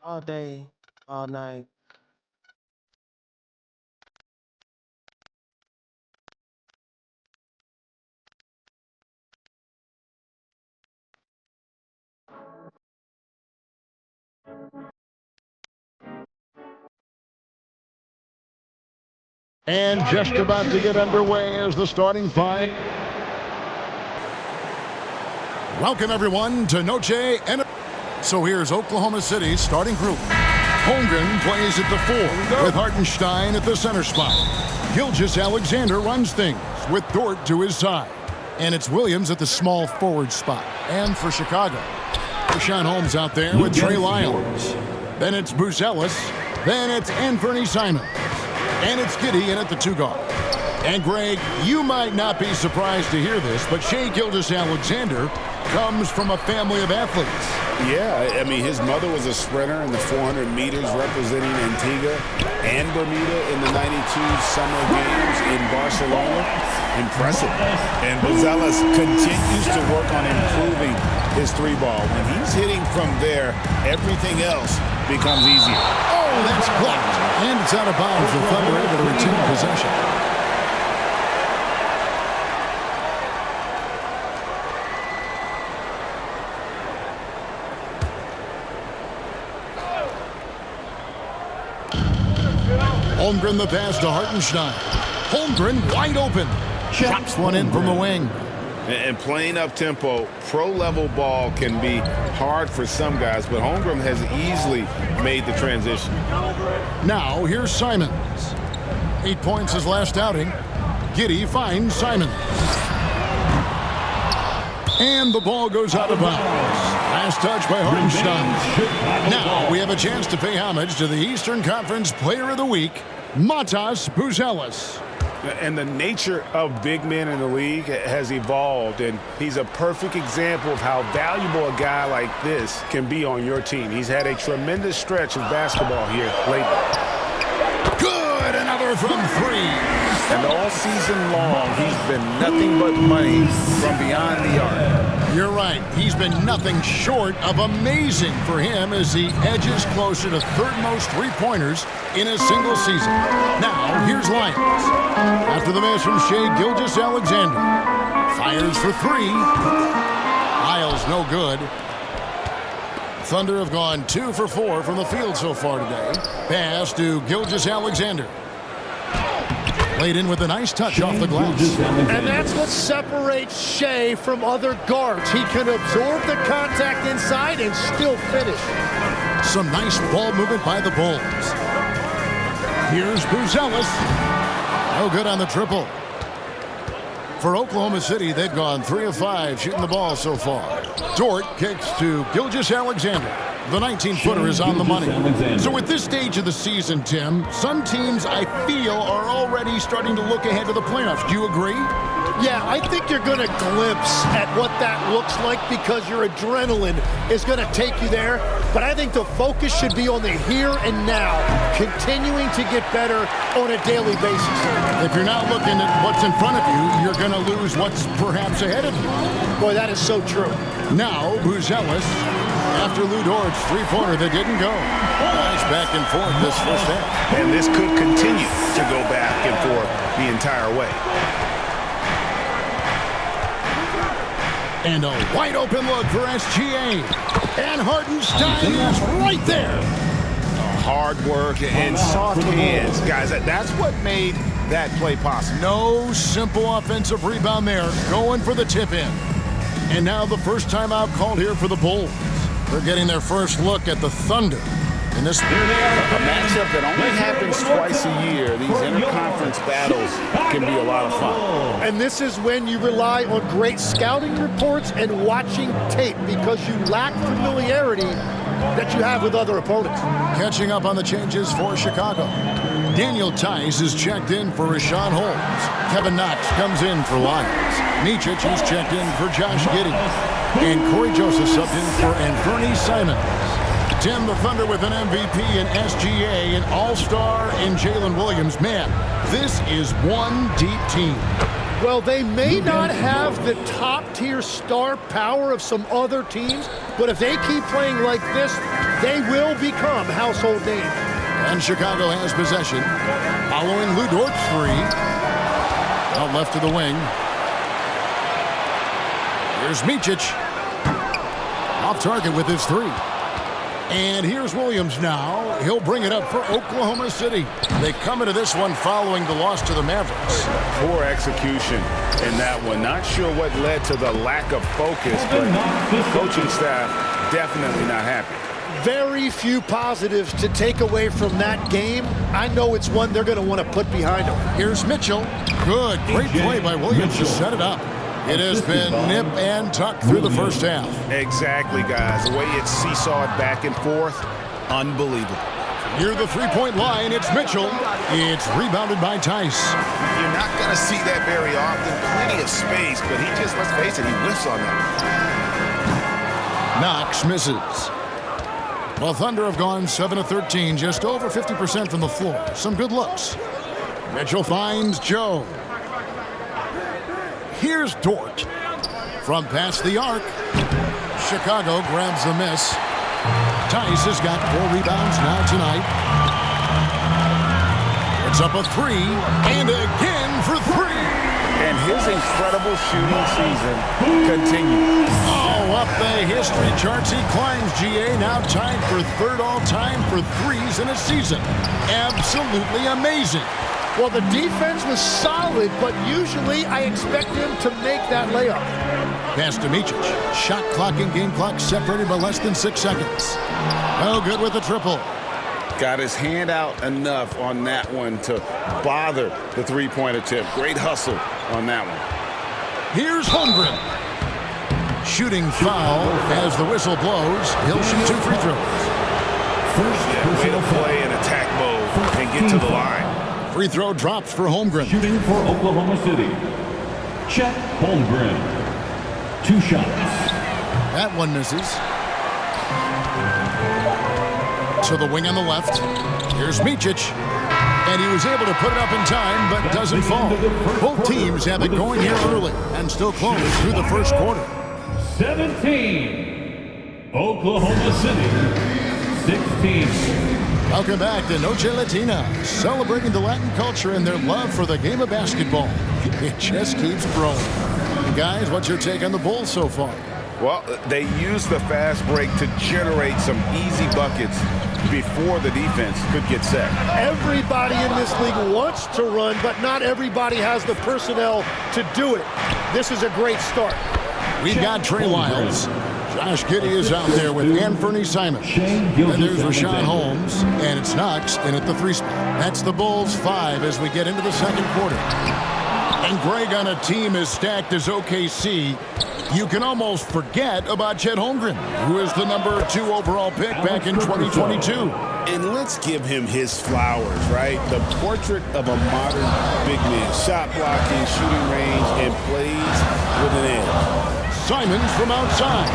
all day, all night. And just about to get underway as the starting five. Welcome, everyone, to Noche and... So here's Oklahoma City's starting group. Holmgren plays at the 4 with Hartenstein at the center spot. Gilgeous-Alexander runs things with Dort to his side. And it's Williams at the small forward spot. And for Chicago, Richaun Holmes out there with Trey Lyles. Then it's Buzelis. Then it's Anthony Simons. And it's Giddey in at the 2 guard. And Greg, you might not be surprised to hear this, but Shai Gilgeous-Alexander comes from a family of athletes. Yeah, I mean, his mother was a sprinter in the 400 meters representing Antigua and Bermuda in the 92 Summer Games in Barcelona. Impressive. And Buzelis continues to work on improving his 3-ball. When he's hitting from there, everything else becomes easier. Oh, that's blocked. And it's out of bounds. The Thunder able to retain possession. Holmgren the pass to Hartenstein. Holmgren wide open. Chops one in from the wing. And playing up-tempo, pro-level ball can be hard for some guys, but Holmgren has easily made the transition. Now, here's Simons. 8 points his last outing. Giddey finds Simons. And the ball goes out of bounds. Last touch by Hartenstein. Now, we have a chance to pay homage to the Eastern Conference Player of the Week, Matas Buzelis. And the nature of big men in the league has evolved, and he's a perfect example of how valuable a guy like this can be on your team. He's had a tremendous stretch of basketball here lately. Good, another from 3. And all season long, he's been nothing but money from beyond the arc. You're right. He's been nothing short of amazing for him as he edges closer to third-most three-pointers in a single season. Now, here's Lyons. After the miss from Shai Gilgeous-Alexander. Fires for 3. Lyles no good. Thunder have gone 2 for 4 from the field so far today. Pass to Gilgeous-Alexander. Played in with a nice touch off the glass. And that's what separates Shai from other guards. He can absorb the contact inside and still finish. Some nice ball movement by the Bulls. Here's Buzelis. No good on the triple. For Oklahoma City, they've gone 3 of 5 shooting the ball so far. Dort kicks to Gilgeous-Alexander. The 19-footer is on the money. So at this stage of the season, Tim, some teams, I feel, are already starting to look ahead to the playoffs. Do you agree? Yeah, I think you're going to glimpse at what that looks like because your adrenaline is going to take you there. But I think the focus should be on the here and now, continuing to get better on a daily basis. If you're not looking at what's in front of you, you're going to lose what's perhaps ahead of you. Boy, that is so true. Now, Buzelis, after Lu Dort's three-pointer that didn't go. Nice back and forth this first half. And this could continue to go back and forth the entire way. And a wide-open look for SGA. And Hartenstein is right there. Hard work and soft hands. Guys, that's what made that play possible. No simple offensive rebound there. Going for the tip-in. And now the first timeout called here for the Bulls. They're getting their first look at the Thunder in this. Here they are, a matchup that only happens twice a year. These interconference battles can be a lot of fun. And this is when you rely on great scouting reports and watching tape because you lack familiarity that you have with other opponents. Catching up on the changes for Chicago. Daniel Tice is checked in for Richaun Holmes. Kevin Knox comes in for Lyons. Micic is checked in for Josh Giddey. And Corey Joseph subbed in for Anthony Simons. Tim, the Thunder with an MVP in SGA, an all-star in Jalen Williams. Man, this is one deep team. Well, they may not have the top-tier star power of some other teams, but if they keep playing like this, they will become household names. And Chicago has possession. Following Lou Dort's three. Out left to the wing. Here's Micic. Off target with his three. And here's Williams now. He'll bring it up for Oklahoma City. They come into this one following the loss to the Mavericks. Poor execution in that one. Not sure what led to the lack of focus, but the coaching staff definitely not happy. Very few positives to take away from that game. I know it's one they're going to want to put behind them. Here's Mitchell. Good. Great play by Williams to set it up. It has been nip and tuck through the first half. Exactly, guys. The way it's seesawed back and forth, unbelievable. Near the three-point line, it's Mitchell. It's rebounded by Tice. You're not going to see that very often. Plenty of space, but he just, let's face it, he whiffs on that. Knox misses. The Thunder have gone 7 of 13, just over 50% from the floor. Some good looks. Mitchell finds Joe. Here's Dort. From past the arc. Chicago grabs the miss. Tice has got 4 rebounds now tonight. It's up a three, and again for three. And his incredible shooting season continues. Oh, up the history charts he climbs, GA, now tied for third all-time for threes in a season. Absolutely amazing. Well, the defense was solid, but usually I expect him to make that layup. Pass to Micic. Shot clock and game clock separated by less than 6 seconds. No good with the triple. Got his hand out enough on that one to bother the three-point attempt. Great hustle on that one. Here's Holmgren. Shooting foul as the whistle blows. He'll shoot 2 free throws. Way to play in attack mode and get to the line. Free throw drops for Holmgren. Shooting for Oklahoma City, Chet Holmgren. 2 shots. That one misses. To the wing on the left. Here's Micic. And he was able to put it up in time, but doesn't fall. Both teams have it going here early and still close through the first quarter. 17. Oklahoma City, 16. Welcome back to Noche Latina, celebrating the Latin culture and their love for the game of basketball. It just keeps growing. Guys, what's your take on the Bulls so far? Well, they used the fast break to generate some easy buckets before the defense could get set. Everybody in this league wants to run, but not everybody has the personnel to do it. This is a great start. We've got Trey Lyles. Josh Giddey is out there with Anthony Simons. And there's Rashawn Holmes, and it's Knox in at the 3 spot. That's the Bulls 5 as we get into the second quarter. And Greg, on a team as stacked as OKC, you can almost forget about Chet Holmgren, who is the number 2 overall pick back in 2022. And let's give him his flowers, right? The portrait of a modern big man. Shot blocking, shooting range, and plays with an edge. Simons from outside.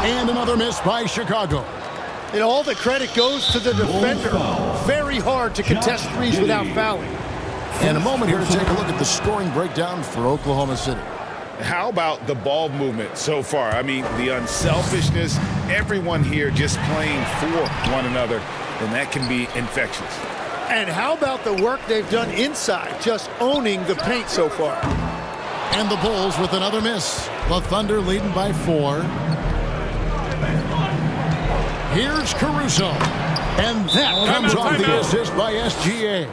And another miss by Chicago. And all the credit goes to the defender. Very hard to contest threes without fouling. And a moment here to take a look at the scoring breakdown for Oklahoma City. How about the ball movement so far? I mean, the unselfishness, everyone here just playing for one another, and that can be infectious. And how about the work they've done inside, just owning the paint so far? And the Bulls with another miss. The Thunder leading by 4. Here's Caruso. And that comes off the assist by SGA.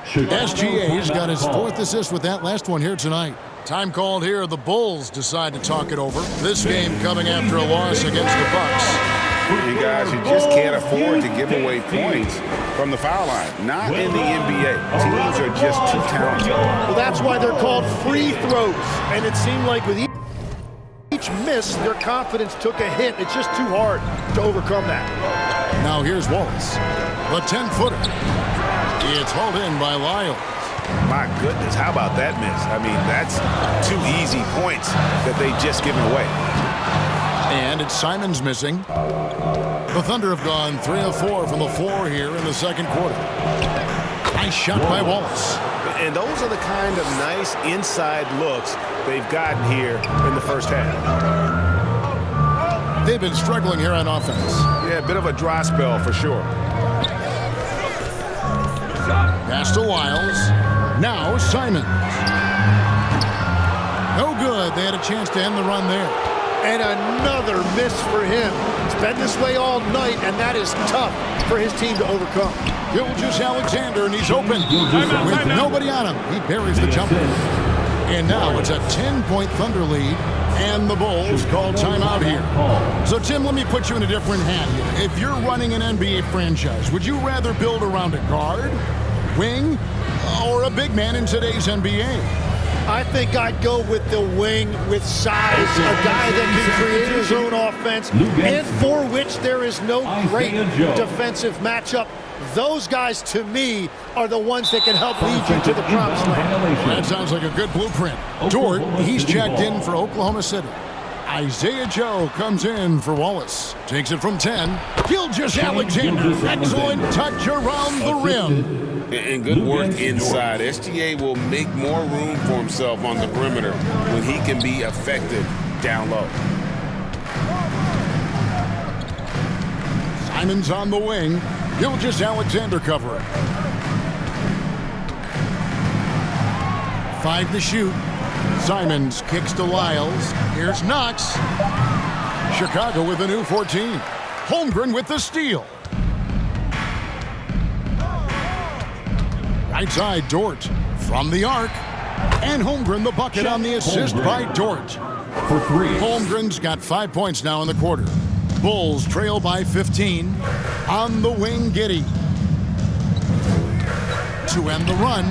SGA's got his 4th assist with that last one here tonight. Time called here. The Bulls decide to talk it over. This game coming after a loss against the Bucks. You guys, you just can't afford to give away points from the foul line. Not in the NBA. Teams are just too talented. Well, that's why they're called free throws. And it seemed like with each miss, their confidence took a hit. It's just too hard to overcome that. Now here's Wallace. The 10-footer. It's hauled in by Lyles. My goodness, how about that miss? I mean, that's 2 easy points that they just given away. And it's Simons missing. The Thunder have gone 3 of 4 from the floor here in the second quarter. Nice shot by Wallace. And those are the kind of nice inside looks they've gotten here in the first half. They've been struggling here on offense. Yeah, a bit of a dry spell for sure. Pass to Wiles. Now Simons. No good. They had a chance to end the run there. And another miss for him. It's been this way all night, and that is tough for his team to overcome. Gilgeous-Alexander, and he's open. With nobody on him, he buries the jumper. And now it's a 10-point Thunder lead, and the Bulls call timeout here. So, Tim, let me put you in a different hand here. If you're running an NBA franchise, would you rather build around a guard, wing, or a big man in today's NBA? I think I'd go with the wing with size, a guy that can create his own offense, and for which there is no great defensive matchup. Those guys, to me, are the ones that can help lead you to the promised land. That sounds like a good blueprint. Dort, he's checked in for Oklahoma City. Isaiah Joe comes in for Wallace. Takes it from 10. Gilgeous-Alexander, excellent touch around the rim. And good work inside. SGA will make more room for himself on the perimeter when he can be effective down low. Simons on the wing. Gilgeous-Alexander covering. 5 to shoot. Simons kicks to Lyles. Here's Knox. Chicago with a new 14. Holmgren with the steal. Right side, Dort from the arc. And Holmgren the bucket on the assist by Dort. For 3. Holmgren's got 5 points now in the quarter. Bulls trail by 15. On the wing, Giddey. To end the run.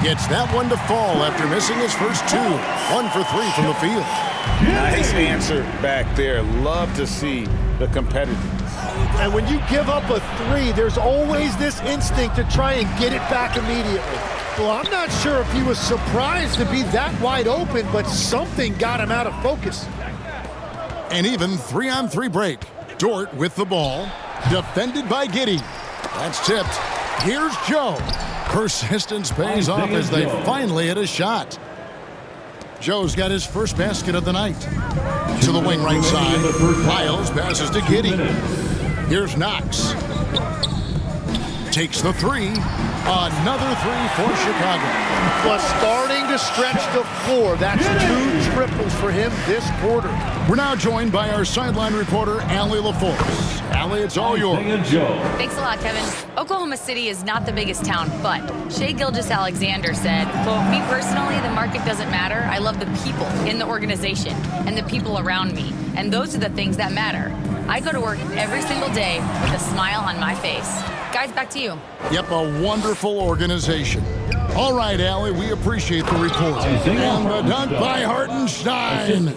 Gets that one to fall after missing his first 2. 1 for 3 from the field. Nice answer back there. Love to see the competitiveness. And when you give up a 3, there's always this instinct to try and get it back immediately. Well, I'm not sure if he was surprised to be that wide open, but something got him out of focus. An even 3-on-3 break. Dort with the ball. Defended by Giddey. That's tipped. Here's Joe. Persistence pays off as they finally hit a shot. Joe's got his first basket of the night. To the wing right side. Lyles passes to Giddey. Here's Knox. Takes the 3. Another 3 for Chicago. But starting to stretch the floor. That's 2 triples for him this quarter. We're now joined by our sideline reporter, Allie LaForce. Allie, it's all yours. Thanks a lot, Kevin. Oklahoma City is not the biggest town, but Shai Gilgeous-Alexander said, quote, "Me personally, the market doesn't matter. I love the people in the organization and the people around me. And those are the things that matter. I go to work every single day with a smile on my face." Guys, back to you. Yep, a wonderful organization. All right, Allie, we appreciate the report. And the dunk by Hartenstein.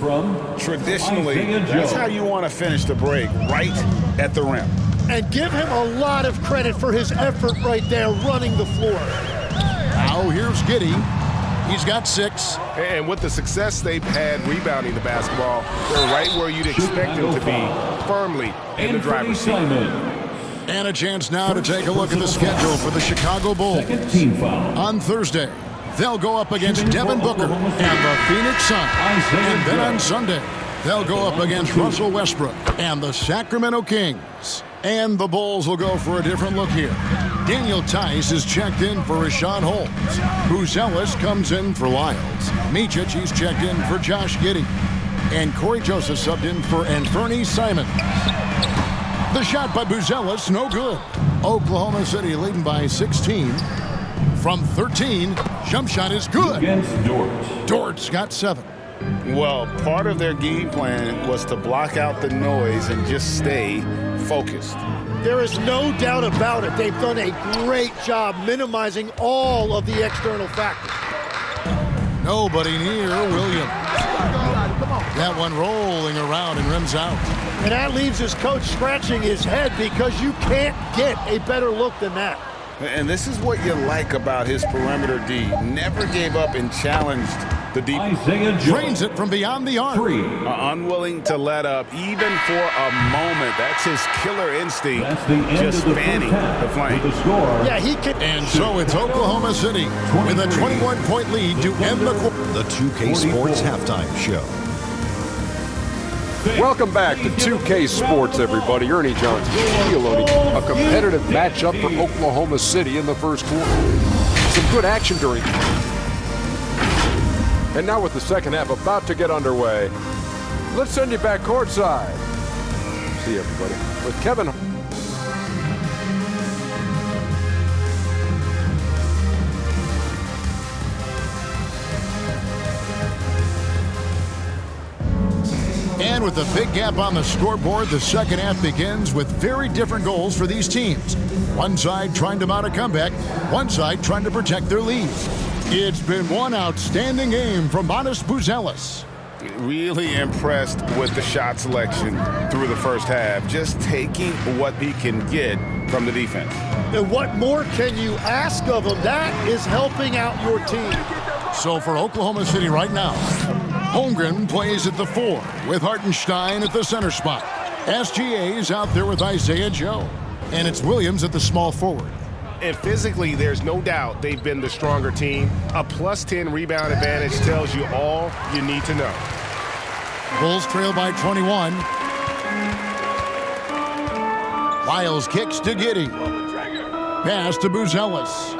Traditionally, that's how you want to finish the break, right at the rim. And give him a lot of credit for his effort right there running the floor. Now here's Giddey. He's got 6. And with the success they've had rebounding the basketball, they're right where you'd expect them to be, firmly in the driver's seat. And a chance now to take a look at the schedule for the Chicago Bulls. On Thursday, they'll go up against Devin Booker and the Phoenix Suns. And then on Sunday, they'll go up against Russell Westbrook and the Sacramento Kings. And the Bulls will go for a different look here. Daniel Tice is checked in for Rashawn Holmes. Buzelis comes in for Lyles. Micic, he's checked in for Josh Giddey. And Corey Joseph subbed in for Anfernee Simons. The shot by Buzelis, no good. Oklahoma City leading by 16. From 13, jump shot is good. Against Dort. Dort's got 7. Well, part of their game plan was to block out the noise and just stay focused. There is no doubt about it. They've done a great job minimizing all of the external factors. Nobody near Williams. That one rolling around and rims out. And that leaves his coach scratching his head because you can't get a better look than that. And this is what you like about his perimeter D. Never gave up and challenged the deep. Isaiah Joe. Drains it from beyond the arc. 3. Unwilling to let up, even for a moment. That's his killer instinct. That's the end just of the fanning first half the flame. with the score. Yeah, he can. And so it's Oklahoma City with a 21-point lead to end the quarter. The 2K Sports Halftime Show. Welcome back to 2K Sports, everybody. Ernie Johnson, Gioloni, a competitive matchup for Oklahoma City in the first quarter. Some good action during. And now with the second half about to get underway, let's send you back courtside. See you, everybody, with Kevin. And with a big gap on the scoreboard, the second half begins with very different goals for these teams. One side trying to mount a comeback, one side trying to protect their lead. It's been one outstanding game from Matas Buzelis. Really impressed with the shot selection through the first half, just taking what he can get from the defense. And what more can you ask of him? That is helping out your team. So for Oklahoma City right now, Holmgren plays at the 4 with Hartenstein at the center spot. SGA's out there with Isaiah Joe. And it's Williams at the small forward. And physically, there's no doubt they've been the stronger team. A +10 rebound advantage tells you all you need to know. Bulls trail by 21. Wiles kicks to Giddey. Pass to Buzelis.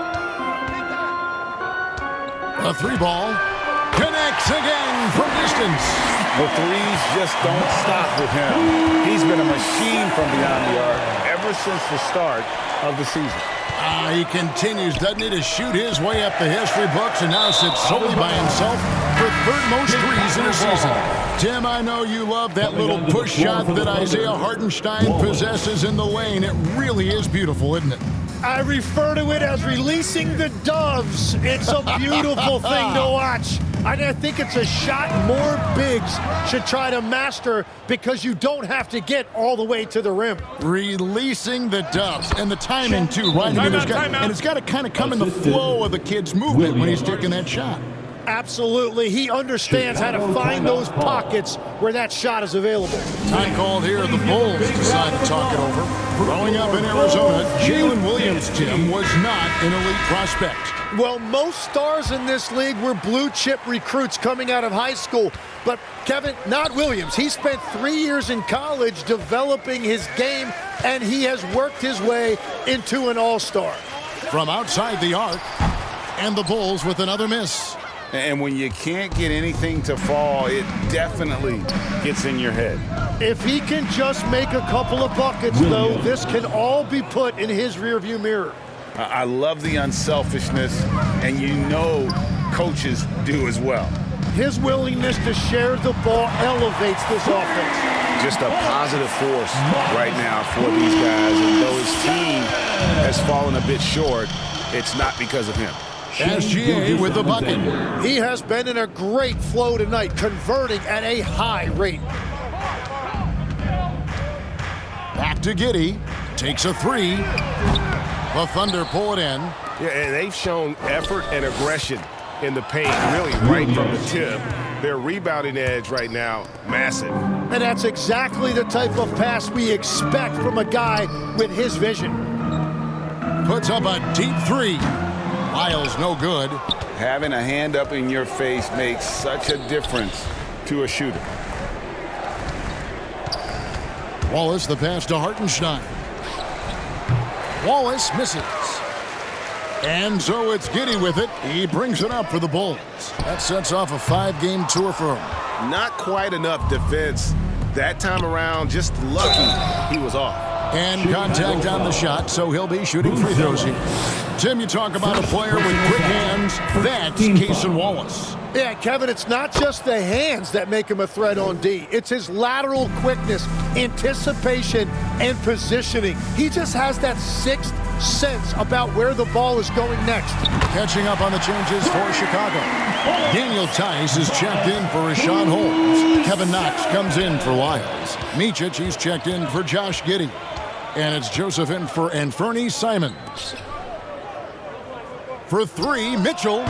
A 3-ball. Connects again from distance. The threes just don't stop with him. He's been a machine from beyond the arc ever since the start of the season. He continues, doesn't he, to shoot his way up the history books and now sits solely by himself for third most threes in a season. Tim, I know you love that little push shot that Isaiah Hartenstein possesses in the lane. It really is beautiful, isn't it? I refer to it as releasing the doves. It's a beautiful thing to watch. I think it's a shot more bigs should try to master because you don't have to get all the way to the rim. Releasing the doves and the timing too, right? I mean, and it's got to kind of come in the flow of the kid's movement when he's taking that shot. Absolutely. He understands how to find those pockets where that shot is available. Time called here. The Bulls decide to talk it over. Growing up in Arizona, Jalen Williams, Tim, was not an elite prospect. Well, most stars in this league were blue-chip recruits coming out of high school. But, Kevin, not Williams. He spent 3 years in college developing his game, and he has worked his way into an all-star. From outside the arc, and the Bulls with another miss. And when you can't get anything to fall, it definitely gets in your head. If he can just make a couple of buckets, though, this can all be put in his rearview mirror. I love the unselfishness, and you know coaches do as well. His willingness to share the ball elevates this offense. Just a positive force right now for these guys, and though his team has fallen a bit short, it's not because of him. SGA with the bucket. He has been in a great flow tonight, converting at a high rate. Back to Giddey. Takes a 3. The Thunder pull it in. Yeah, and they've shown effort and aggression in the paint, really right from the tip. Their rebounding edge right now, massive. And that's exactly the type of pass we expect from a guy with his vision. Puts up a deep 3. Wiles no good. Having a hand up in your face makes such a difference to a shooter. Wallace the pass to Hartenstein. Wallace misses. And so it's Giddey with it. He brings it up for the Bulls. That sets off a 5-game tour for him. Not quite enough defense that time around. Just lucky he was off. And contact on the shot, so he'll be shooting free throws here. Tim, you talk about a player with quick hands. That's Cason Wallace. Yeah, Kevin, it's not just the hands that make him a threat on D. It's his lateral quickness, anticipation, and positioning. He just has that sixth sense about where the ball is going next. Catching up on the changes for Chicago. Daniel Tice is checked in for Rashawn Holmes. Kevin Knox comes in for Wiles. Micic, he's checked in for Josh Giddey. And it's Joseph in for Fernie Simons. For 3, Mitchell.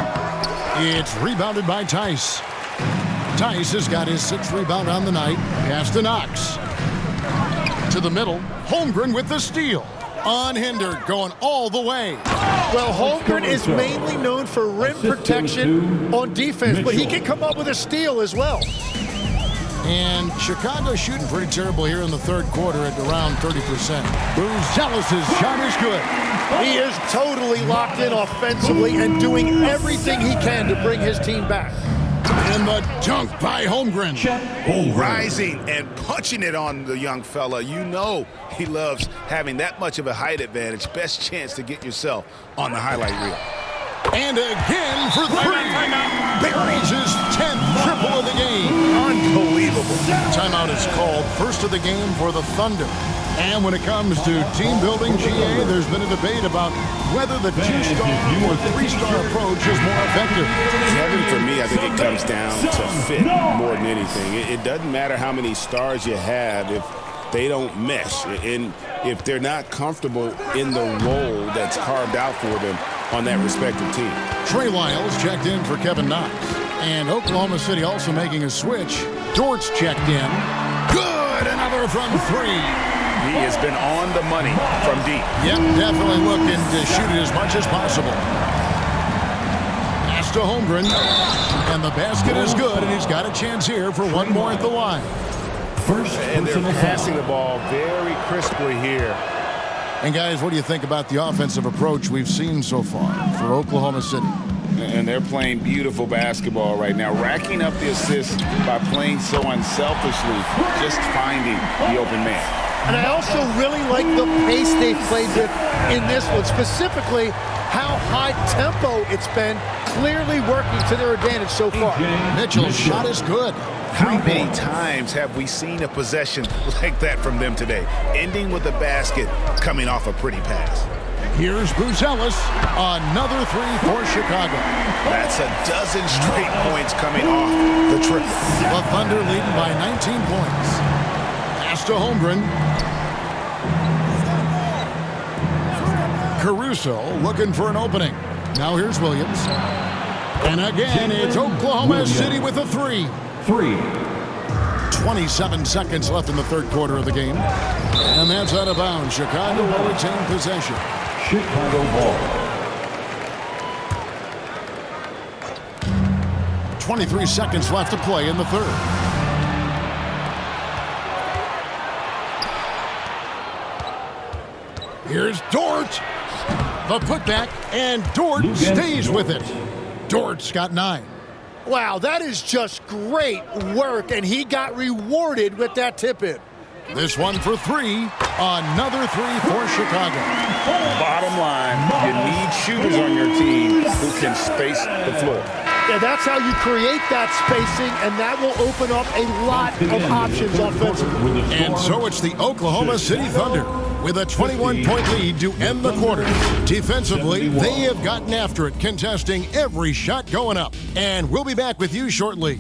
It's rebounded by Tice. Tice has got his 6th rebound on the night. Pass to Knox. To the middle. Holmgren with the steal. Unhindered, going all the way. Well, Holmgren is mainly known for rim protection on defense, but he can come up with a steal as well. And Chicago shooting pretty terrible here in the third quarter at around 30%. Buzelis' shot is good. He is totally locked in offensively and doing everything he can to bring his team back. And the dunk by Holmgren. Rising and punching it on the young fella. You know he loves having that much of a height advantage. Best chance to get yourself on the highlight reel. And again for three. Buries his 10th triple of the game. Unbelievable. Timeout is called, first of the game for the Thunder. And when it comes to team building, GA, there's been a debate about whether the two-star or three-star approach is more effective. Kevin, for me, I think it comes down to fit more than anything. It doesn't matter how many stars you have if they don't mesh, and if they're not comfortable in the role that's carved out for them on that respective team. Trey Lyles checked in for Kevin Knox. And Oklahoma City also making a switch. Dortz checked in. Good! Another from three. He has been on the money from deep. Yep, definitely looking to shoot it as much as possible. Pass to Holmgren. And the basket is good, and he's got a chance here for one more at the line. And they're passing the ball very crisply here. And guys, what do you think about the offensive approach we've seen so far for Oklahoma City? And they're playing beautiful basketball right now, racking up the assists by playing so unselfishly, just finding the open man. And I also really like the pace they played with in this one, specifically how high tempo it's been, clearly working to their advantage so far. Mitchell's shot is good. How many times have we seen a possession like that from them today, ending with a basket coming off a pretty pass? Here's Buzelis, another three for Chicago. That's a dozen straight points coming off the triple. The Thunder leading by 19 points. Pass to Holmgren. Caruso looking for an opening. Now here's Williams. And again, it's Oklahoma City with a three. 27 seconds left in the third quarter of the game. And that's out of bounds. Chicago will retain possession. Chicago ball. 23 seconds left to play in the third. Here's Dort. The putback, and Dort stays with it. Dort's got 9. Wow, that is just great work, and he got rewarded with that tip-in. This one for three. Another three for Chicago. Bottom line, you need shooters on your team who can space the floor. Yeah, that's how you create that spacing, and that will open up a lot of options offensively. And so it's the Oklahoma City Thunder with a 21-point lead to end the quarter. Defensively, they have gotten after it, contesting every shot going up. And we'll be back with you shortly.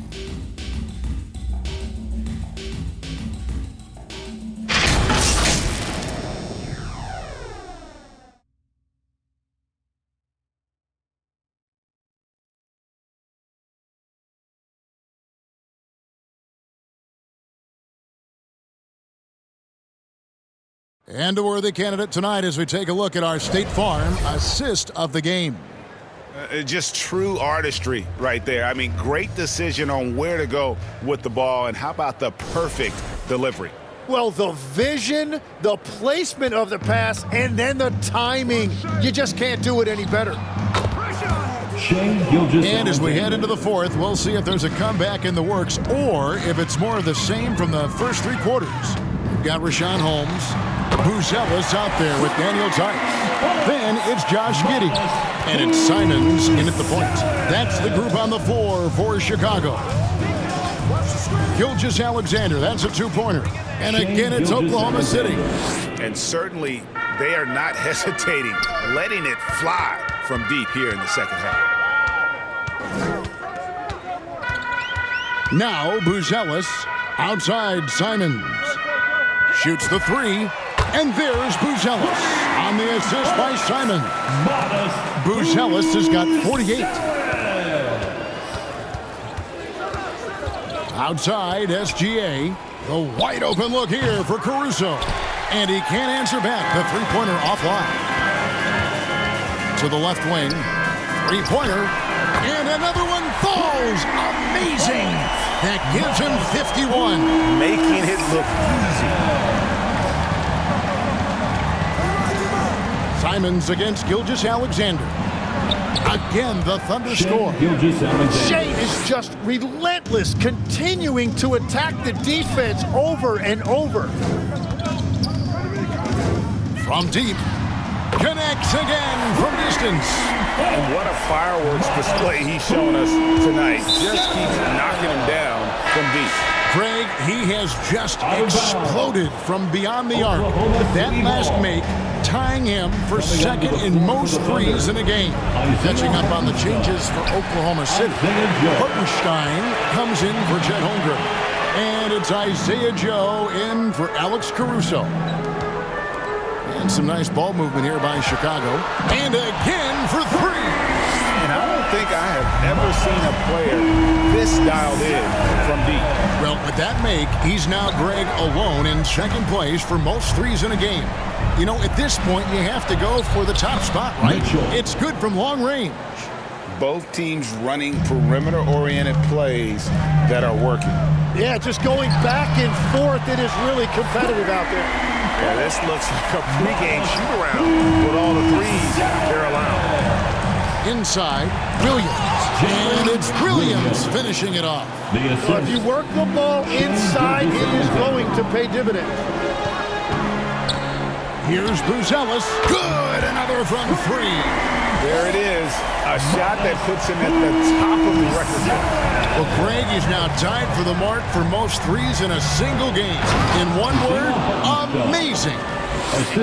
And a worthy candidate tonight as we take a look at our State Farm assist of the game. Just true artistry right there. I mean, great decision on where to go with the ball, and how about the perfect delivery? Well, the vision, the placement of the pass, and then the timing. You just can't do it any better. And as we head into the fourth, we'll see if there's a comeback in the works or if it's more of the same from the first three quarters. We've got Richaun Holmes, Buzelis out there with Daniel Tice. Then it's Josh Giddey. And it's Simons in at the point. That's the group on the floor for Chicago. Gilgeous-Alexander, that's a two-pointer. And again, it's Oklahoma City. And certainly they are not hesitating, letting it fly from deep here in the second half. Now Buzelis outside Simons. Shoots the three. And there's Buzelis on the assist by Simon. Buzelis has got 48. Outside SGA. The wide open look here for Caruso. And he can't answer back. The three-pointer offline. To the left wing. Three-pointer. And another one falls. Amazing. That gives him 51. Making it look easy. Simons against Gilgeous-Alexander. Again, the Thunder score. Shea is just relentless, continuing to attack the defense over and over. From deep, connects again from distance. And what a fireworks display he's shown us tonight. Just keeps knocking him down from deep. Greg, he has just exploded from beyond the arc. That last make tying him for second in most threes in a game. Catching up on the changes for Oklahoma City. Hartenstein comes in for Chet Holmgren. And it's Isaiah Joe in for Alex Caruso. And some nice ball movement here by Chicago. And again for three. And I don't think I have ever seen a player this dialed in from deep. Well, with that make, he's now Greg alone in second place for most threes in a game. You know, at this point, you have to go for the top spot, right? It's good from long range. Both teams running perimeter-oriented plays that are working. Yeah, just going back and forth. It is really competitive out there. Yeah, this looks like a pregame shoot-around with all the threes they're allowed. Inside, Williams. And it's Williams finishing it off. So if you work the ball inside, it is going to pay dividends. Here's Buzelis. Good, another from three. There it is, a shot that puts him at the top of the record book. Well, Greg is now tied for the mark for most threes in a single game. In one word, amazing.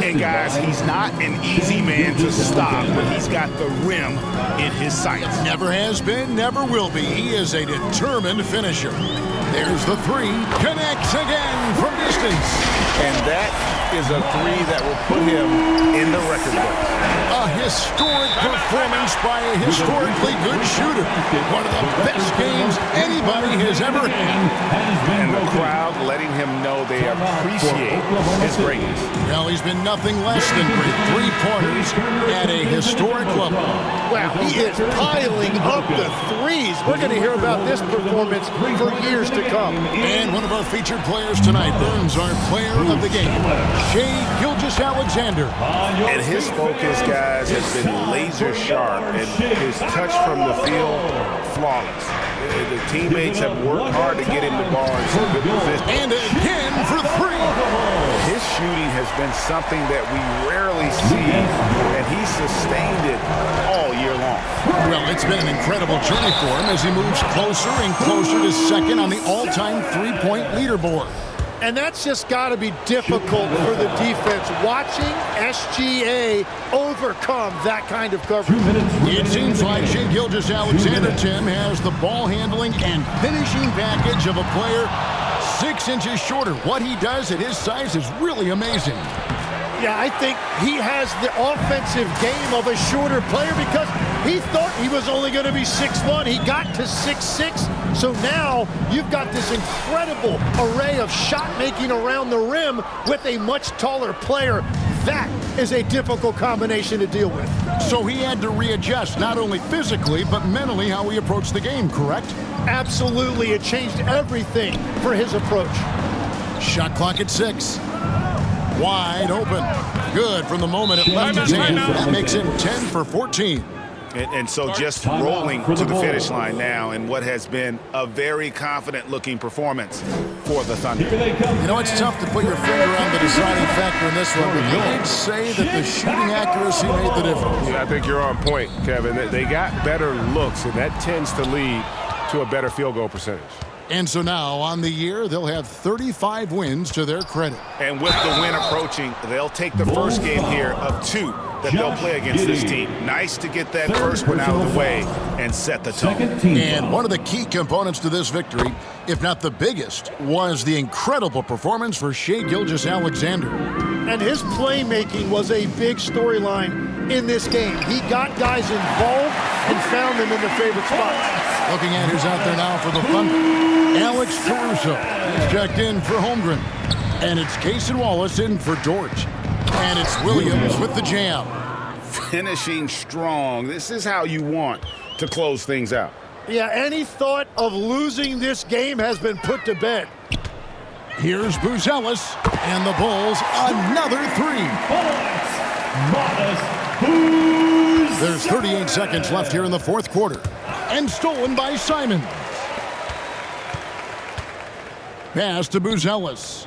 And guys, he's not an easy man to stop when he's got the rim in his sights. Never has been, never will be. He is a determined finisher. There's the three. Connects again from distance. And that is a three that will put him in the record book. A historic performance by a historically good shooter. One of the best games anybody has ever had. And the crowd letting him know they appreciate his greatness. Well, he's been nothing less than great. 3-pointers at a historic level. Wow, he is piling up the threes. We're going to hear about this performance for years to come. And one of our featured players tonight earns our player of the game, Shai Gilgeous-Alexander. And his focus, guys, has been laser sharp, and his touch from the field, flawless. The teammates have worked hard to get him the ball in some good position. And again for three. His shooting has been something that we rarely see, and he's sustained it all year long. Well, it's been an incredible journey for him as he moves closer and closer to second on the all-time three-point leaderboard. And that's just got to be difficult for the defense, watching SGA overcome that kind of coverage. It seems like Shai Gilgeous-Alexander, Tim, has the ball handling and finishing package of a player 6 inches shorter. What he does at his size is really amazing. Yeah, I think he has the offensive game of a shorter player because he thought he was only going to be 6'1". He got to 6'6". So now you've got this incredible array of shot making around the rim with a much taller player. That is a difficult combination to deal with. So he had to readjust, not only physically, but mentally how he approached the game, correct? Absolutely. It changed everything for his approach. Shot clock at 6. Wide open. Good from the moment it left his hand. That makes him 10 for 14. And so just rolling to the finish line now in what has been a very confident-looking performance for the Thunder. You know, it's tough to put your finger on the deciding factor in this one, but you'd say that the shooting accuracy made the difference. I think you're on point, Kevin. They got better looks, and that tends to lead to a better field goal percentage. And so now, on the year, they'll have 35 wins to their credit. And with the win approaching, they'll take the first game here of 2 that they'll play against this team. Nice to get that first one out of the way and set the tone. And one of the key components to this victory, if not the biggest, was the incredible performance for Shai Gilgeous-Alexander. And his playmaking was a big storyline in this game. He got guys involved and found them in the favorite spots. Looking at who's out there now for the Thunder. Alex Caruso is checked in for Holmgren. And it's Cason Wallace in for Dort. And it's Williams with the jam. Finishing strong. This is how you want to close things out. Yeah, any thought of losing this game has been put to bed. Here's Buzelis, and the Bulls another three. There's 38 seconds left here in the fourth quarter. And stolen by Simon. Pass to Buzelis.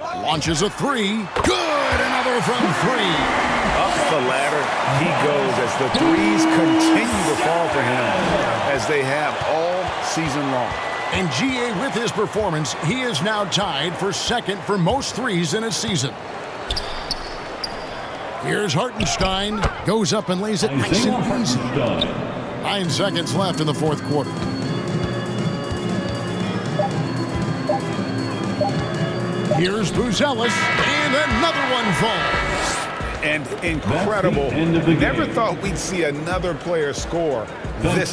Launches a three. Good! Another from three. Up the ladder he goes as the threes continue to fall for him as they have all season long. And GA, with his performance, he is now tied for second for most threes in a season. Here's Hartenstein. Goes up and lays it nice and easy. 9 seconds left in the fourth quarter. Here's Buzelis, and another one falls. And incredible. Never thought we'd see another player score this